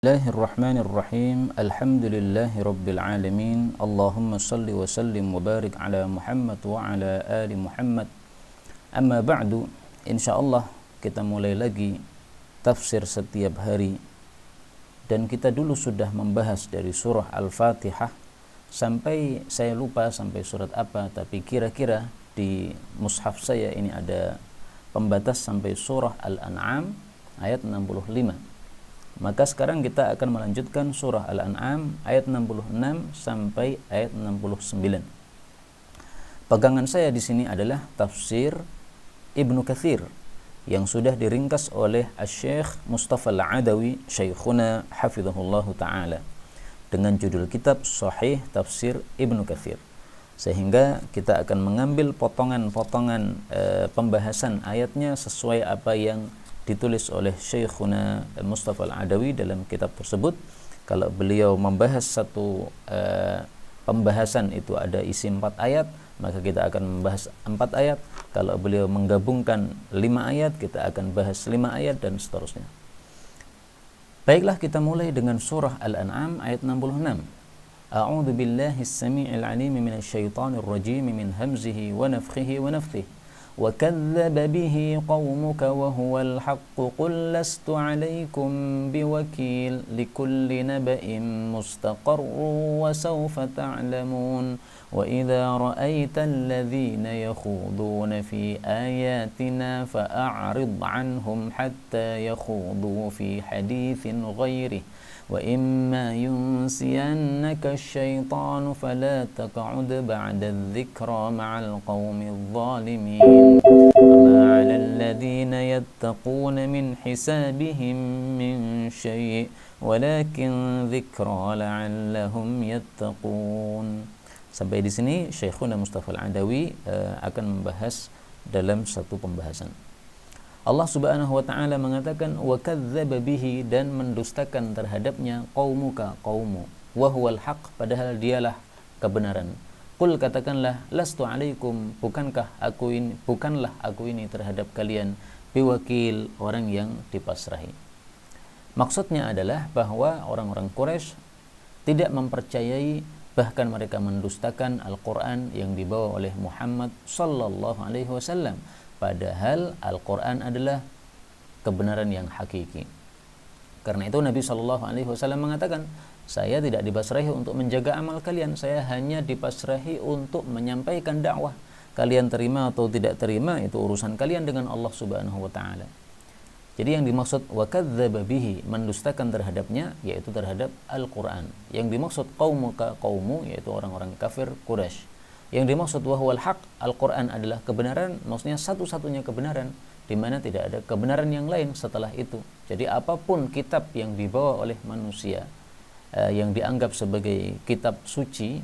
Bismillahirrahmanirrahim. Alhamdulillahi rabbil alamin. Allahumma salli wa sallim wa barik ala Muhammad wa ala ali Muhammad. Amma ba'du. Insyaallah kita mulai lagi tafsir setiap hari. Dan kita dulu sudah membahas dari surah Al-Fatihah sampai saya lupa sampai surat apa, tapi kira-kira di mushaf saya ini ada pembatas sampai surah Al-An'am ayat 65. Maka sekarang kita akan melanjutkan surah Al-An'am ayat 66 sampai ayat 69. Pegangan saya di sini adalah tafsir Ibnu Katsir yang sudah diringkas oleh Asy-Syaikh Mustafa Al-Adawi Syekhuna hafizahullahu taala dengan judul kitab Shahih Tafsir Ibnu Katsir. Sehingga kita akan mengambil potongan-potongan pembahasan ayatnya sesuai apa yang ditulis oleh Syekhuna Mustafa Al-Adawi dalam kitab tersebut. Kalau beliau membahas satu pembahasan itu ada isi 4 ayat, maka kita akan membahas 4 ayat. Kalau beliau menggabungkan 5 ayat, kita akan bahas 5 ayat dan seterusnya. Baiklah, kita mulai dengan surah Al-An'am ayat 66. A'udzu billahi as-sami'il 'alim minasy syaithanir rajim min hamzihi wa nafthihi wa nafthihi. وَكَذَّبَ بِهِ قَوْمُكَ وَهُوَ الْحَقُّ قُلْ لَسْتُ عَلَيْكُمْ بِوَكِيلٍ لِكُلِّ نَبَإٍ مُسْتَقَرٌّ وَسَوْفَ تَعْلَمُونَ وَإِذَا رَأَيْتَ الَّذِينَ يَخُوضُونَ فِي آيَاتِنَا فَأَعْرِضْ عَنْهُمْ حَتَّى يَخُوضُوا فِي حَدِيثٍ غَيْرِهِ وَإِمَّا يُنْسِيَنَّكَ الشَّيْطَانُ فَلَا تَقْعُدْ بَعْدَ الذِّكْرَى مَعَ الْقَوْمِ الظَّالِمِينَ وَمَا عَلَى الَّذِينَ يَتَّقُونَ مِنْ حِسَابِهِمْ مِنْ شَيْءٍ وَلَكِنْ ذِكْرَى لَعَلَّهُمْ يَتَّقُونَ. Sampai di sini Syekhuna Mustafa Al-Adawi akan membahas dalam satu pembahasan. Allah Subhanahu wa taala mengatakan wa kadzdzaba bihi, dan mendustakan terhadapnya qaumuka, qaummu, wa huwal haq, padahal dialah kebenaran. Qul, katakanlah, lastu alaikum, bukanlah aku ini terhadap kalian biwakil, orang yang dipasrahi. Maksudnya adalah bahwa orang-orang Quraisy tidak mempercayai, bahkan mereka mendustakan Al-Qur'an yang dibawa oleh Muhammad sallallahu alaihi wasallam. Padahal Al-Quran adalah kebenaran yang hakiki. Karena itu Nabi SAW mengatakan, saya tidak dipasrahi untuk menjaga amal kalian, saya hanya dipasrahi untuk menyampaikan dakwah. Kalian terima atau tidak terima, itu urusan kalian dengan Allah Subhanahu wa ta'ala. Jadi yang dimaksud wa kadzdzaba bihi, mendustakan terhadapnya, yaitu terhadap Al-Quran. Yang dimaksud qaumuka, qaumu, yaitu orang-orang kafir Quraisy. Yang dimaksud wahuwal haq, Al-Quran adalah kebenaran, maksudnya satu-satunya kebenaran, di mana tidak ada kebenaran yang lain setelah itu. Jadi apapun kitab yang dibawa oleh manusia yang dianggap sebagai kitab suci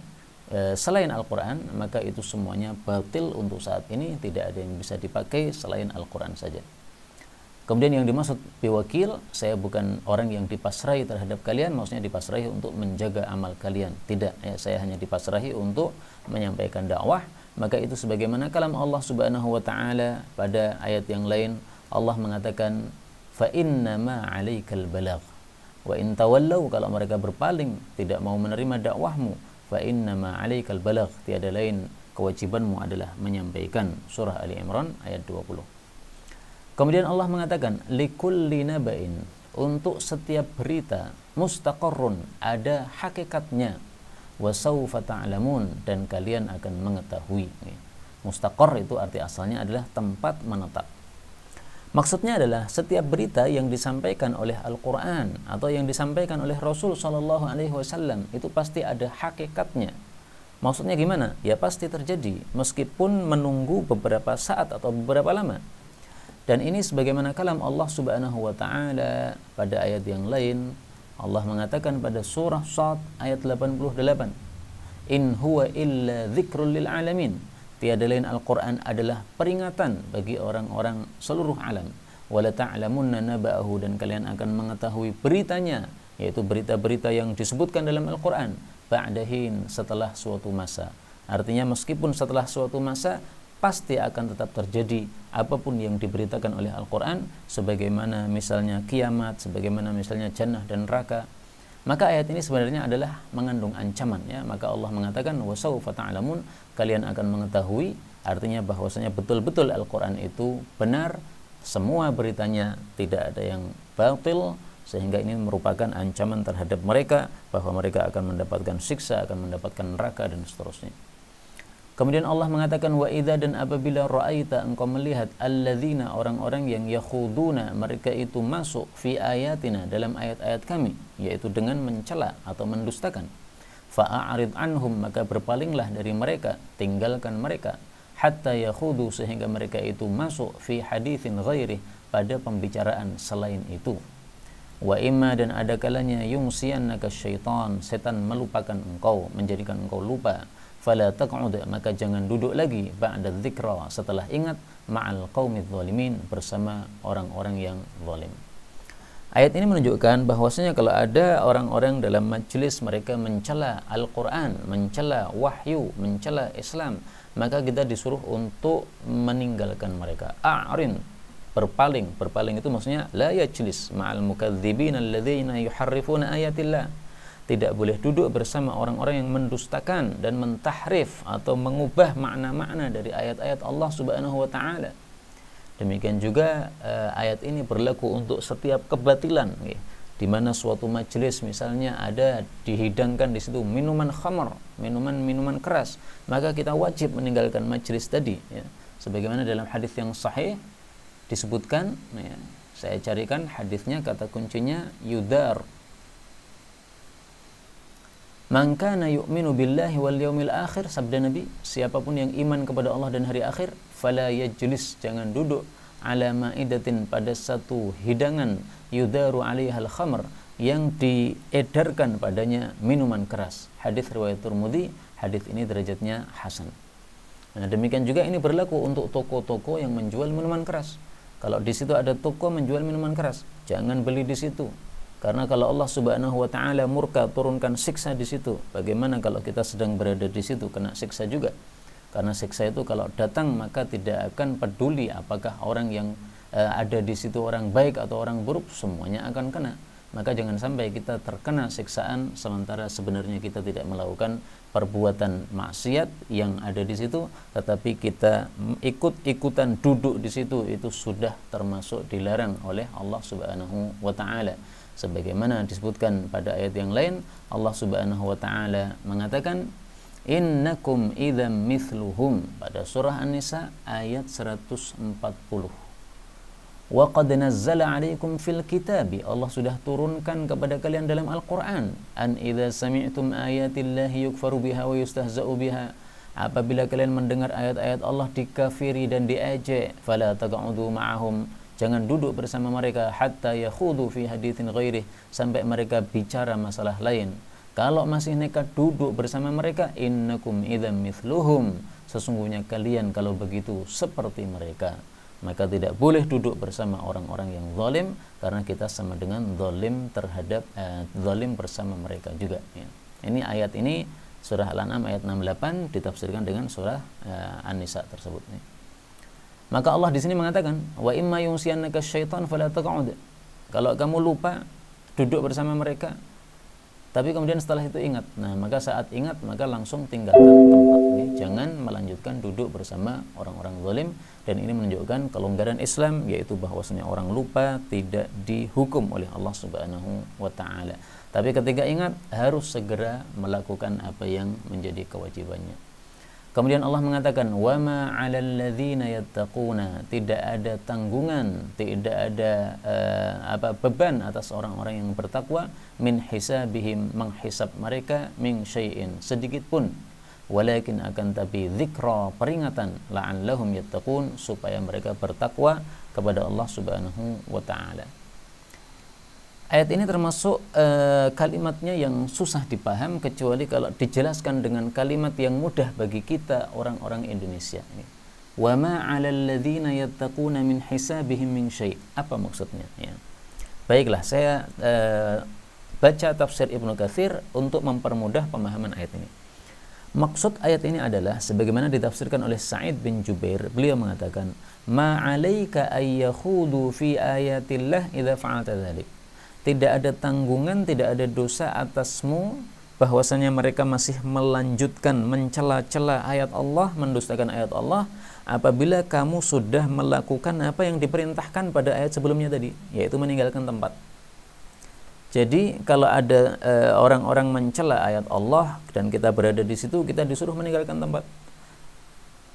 selain Al-Quran, maka itu semuanya batil untuk saat ini, tidak ada yang bisa dipakai selain Al-Quran saja. Kemudian yang dimaksud biwakil, saya bukan orang yang dipasrahi terhadap kalian, maksudnya dipasrahi untuk menjaga amal kalian. Tidak, ya, saya hanya dipasrahi untuk menyampaikan dakwah. Maka itu sebagaimana kalam Allah Subhanahu wa taala pada ayat yang lain, Allah mengatakan fa innama 'alaikal balagh wa in tawallaw, kalau mereka berpaling tidak mau menerima dakwahmu, fa innama 'alaikal balagh, tiada lain kewajibanmu adalah menyampaikan. Surah Ali Imran ayat 20. Kemudian Allah mengatakan likulli naba'in, untuk setiap berita, mustaqarrun, ada hakikatnya, wa sawfa ta'lamun, dan kalian akan mengetahui. Mustaqarr itu arti asalnya adalah tempat menetap. Maksudnya adalah setiap berita yang disampaikan oleh Al-Quran atau yang disampaikan oleh Rasul Sallallahu Alaihi Wasallam itu pasti ada hakikatnya. Maksudnya gimana? Ya pasti terjadi meskipun menunggu beberapa saat atau beberapa lama. Dan ini sebagaimana kalam Allah Subhanahu wa taala pada ayat yang lain. Allah mengatakan pada surah Shad ayat 88, in huwa illa dzikrul lil alamin, tiada lain Al-Qur'an adalah peringatan bagi orang-orang seluruh alam. Wala ta'lamunna naba'ahu, dan kalian akan mengetahui beritanya, yaitu berita-berita yang disebutkan dalam Al-Qur'an, ba'dahin, setelah suatu masa. Artinya meskipun setelah suatu masa pasti akan tetap terjadi apapun yang diberitakan oleh Al-Quran, sebagaimana misalnya kiamat, sebagaimana misalnya jannah dan neraka. Maka ayat ini sebenarnya adalah mengandung ancaman, ya. Maka Allah mengatakan wasaufa ta'lamun, kalian akan mengetahui, artinya bahwasanya betul-betul Al-Quran itu benar, semua beritanya tidak ada yang batil, sehingga ini merupakan ancaman terhadap mereka bahwa mereka akan mendapatkan siksa, akan mendapatkan neraka dan seterusnya. Kemudian Allah mengatakan wa idza, dan apabila ra'aita, engkau melihat alladzina, orang-orang yang yakhuduna, mereka itu masuk fi ayatina, dalam ayat-ayat kami, yaitu dengan mencela atau mendustakan, fa'arid anhum, maka berpalinglah dari mereka, tinggalkan mereka, hatta yakhudu, sehingga mereka itu masuk fi haditsin ghairi, pada pembicaraan selain itu. Wa imma, dan ada kalanya yungsiyannaka syaitan, setan melupakan engkau, menjadikan engkau lupa, fala taq'ud, maka jangan duduk lagi ba'da dzikra, setelah ingat, ma'al qaumidz zalimin, bersama orang-orang yang zalim. Ayat ini menunjukkan bahwasanya kalau ada orang-orang dalam majelis mereka mencela Al-Quran, mencela wahyu, mencela Islam, maka kita disuruh untuk meninggalkan mereka. A'rin, berpaling. Berpaling itu maksudnya la yajlis ma'al mukadzibin alladzina yuharrifuna ayatillah. Tidak boleh duduk bersama orang-orang yang mendustakan dan mentahrif atau mengubah makna-makna dari ayat-ayat Allah Subhanahu wa taala. Demikian juga ayat ini berlaku untuk setiap kebatilan, ya. Di mana suatu majelis misalnya ada dihidangkan di situ minuman khamr, minuman keras, maka kita wajib meninggalkan majelis tadi, ya. Sebagaimana dalam hadis yang sahih disebutkan, ya, saya carikan hadisnya, kata kuncinya yudar. Man kana yu'minu billahi wal yaumil akhir, sabda Nabi, siapapun yang iman kepada Allah dan hari akhir, fala yajlis, jangan duduk, ala ma'idatin, pada satu hidangan, yudaru 'alaihal khamr, yang diedarkan padanya minuman keras. Hadis riwayat Tirmidzi, hadis ini derajatnya hasan. Nah, demikian juga ini berlaku untuk toko-toko yang menjual minuman keras. Kalau di situ ada toko menjual minuman keras, jangan beli di situ. Karena kalau Allah Subhanahu wa taala murka, turunkan siksa di situ. Bagaimana kalau kita sedang berada di situ, kena siksa juga. Karena siksa itu kalau datang maka tidak akan peduli apakah orang yang ada di situ orang baik atau orang buruk, semuanya akan kena. Maka jangan sampai kita terkena siksaan sementara sebenarnya kita tidak melakukan perbuatan maksiat yang ada di situ, tetapi kita ikut-ikutan duduk di situ, itu sudah termasuk dilarang oleh Allah Subhanahu wa taala. Sebagaimana disebutkan pada ayat yang lain, Allah Subhanahu wa taala mengatakan innakum idzam mithluhum, pada surah An-Nisa ayat 140. Wa qad nazzala 'alaikum fil kitabi, Allah sudah turunkan kepada kalian dalam Al-Qur'an, an idza sami'tum ayatillahi yukfaru biha wa yustahza'u biha, apabila kalian mendengar ayat-ayat Allah dikafiri dan diejek, fala taq'udu ma'ahum, jangan duduk bersama mereka, hatta yakhudu fi haditsin ghairih, sampai mereka bicara masalah lain. Kalau masih nekat duduk bersama mereka, innakum idzam mithluhum, sesungguhnya kalian kalau begitu seperti mereka. Maka tidak boleh duduk bersama orang-orang yang zalim, karena kita sama dengan zalim terhadap zalim bersama mereka juga, ya. Ini ayat ini surah Al-An'am ayat 68 ditafsirkan dengan surah An-Nisa tersebut, ya. Maka Allah di sini mengatakan wa imma yunsiyannaka syaitan fala taq'ud, kalau kamu lupa duduk bersama mereka tapi kemudian setelah itu ingat, nah maka saat ingat maka langsung tinggalkan tempat, ya. Jangan melanjutkan duduk bersama orang-orang zalim. Dan ini menunjukkan kelonggaran Islam, yaitu bahwasanya orang lupa tidak dihukum oleh Allah Subhanahu wa taala. Tapi ketika ingat harus segera melakukan apa yang menjadi kewajibannya. Kemudian Allah mengatakan wa ma 'alal ladzina yattaquna, tidak ada tanggungan, tidak ada beban atas orang-orang yang bertakwa, min hisabihim, menghisab mereka, min syai'in, sedikit pun, walakin akan tapi dzikra, peringatan, la'allahum yattaqun, supaya mereka bertakwa kepada Allah Subhanahu wa taala. Ayat ini termasuk kalimatnya yang susah dipaham kecuali kalau dijelaskan dengan kalimat yang mudah bagi kita orang-orang Indonesia ini. Wa ma 'alal ladzina yattaquna min hisabihim min syai'. Apa maksudnya, ya? Baiklah, saya baca tafsir Ibnu Katsir untuk mempermudah pemahaman ayat ini. Maksud ayat ini adalah sebagaimana ditafsirkan oleh Sa'id bin Jubair, beliau mengatakan, "Ma 'alaika ay yakhudu fi ayatillah idza fa'alta dzalik." Tidak ada tanggungan, tidak ada dosa atasmu bahwasanya mereka masih melanjutkan mencela-cela ayat Allah, mendustakan ayat Allah apabila kamu sudah melakukan apa yang diperintahkan pada ayat sebelumnya tadi, yaitu meninggalkan tempat. Jadi kalau ada orang-orang mencela ayat Allah dan kita berada di situ, kita disuruh meninggalkan tempat.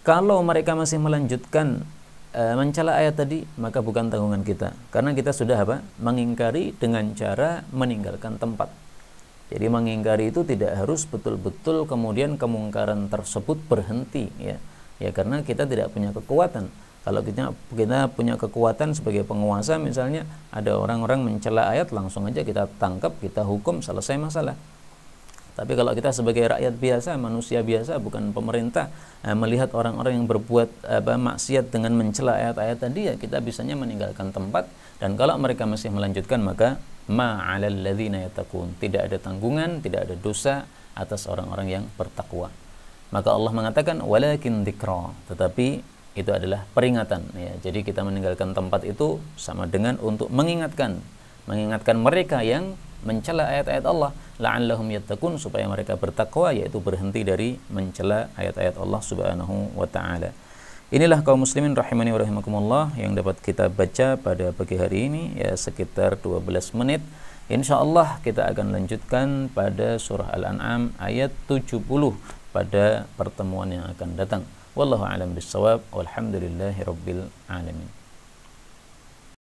Kalau mereka masih melanjutkan mencela ayat tadi, maka bukan tanggungan kita, karena kita sudah mengingkari dengan cara meninggalkan tempat. Jadi mengingkari itu tidak harus betul-betul kemudian kemungkaran tersebut berhenti, ya karena kita tidak punya kekuatan. Kalau kita punya kekuatan sebagai penguasa, misalnya ada orang-orang mencela ayat, langsung aja kita tangkap, kita hukum, selesai masalah. Tapi kalau kita sebagai rakyat biasa, manusia biasa, bukan pemerintah, melihat orang-orang yang berbuat maksiat dengan mencela ayat-ayat tadi, ya kita bisanya meninggalkan tempat. Dan kalau mereka masih melanjutkan, maka ma'alal ladzina yattaqun, tidak ada tanggungan, tidak ada dosa atas orang-orang yang bertakwa. Maka Allah mengatakan walakin dzikra, tetapi itu adalah peringatan, ya. Jadi kita meninggalkan tempat itu sama dengan untuk mengingatkan mereka yang mencela ayat-ayat Allah, la'allahum yattaqun, supaya mereka bertakwa, yaitu berhenti dari mencela ayat-ayat Allah Subhanahu wa taala. Inilah kaum muslimin rahimani wa rahimakumullah yang dapat kita baca pada pagi hari ini, ya sekitar 12 menit. Insyaallah kita akan lanjutkan pada surah Al-An'am ayat 70 pada pertemuan yang akan datang. Wallahu a'lam bissawab, walhamdulillahi rabbil alamin.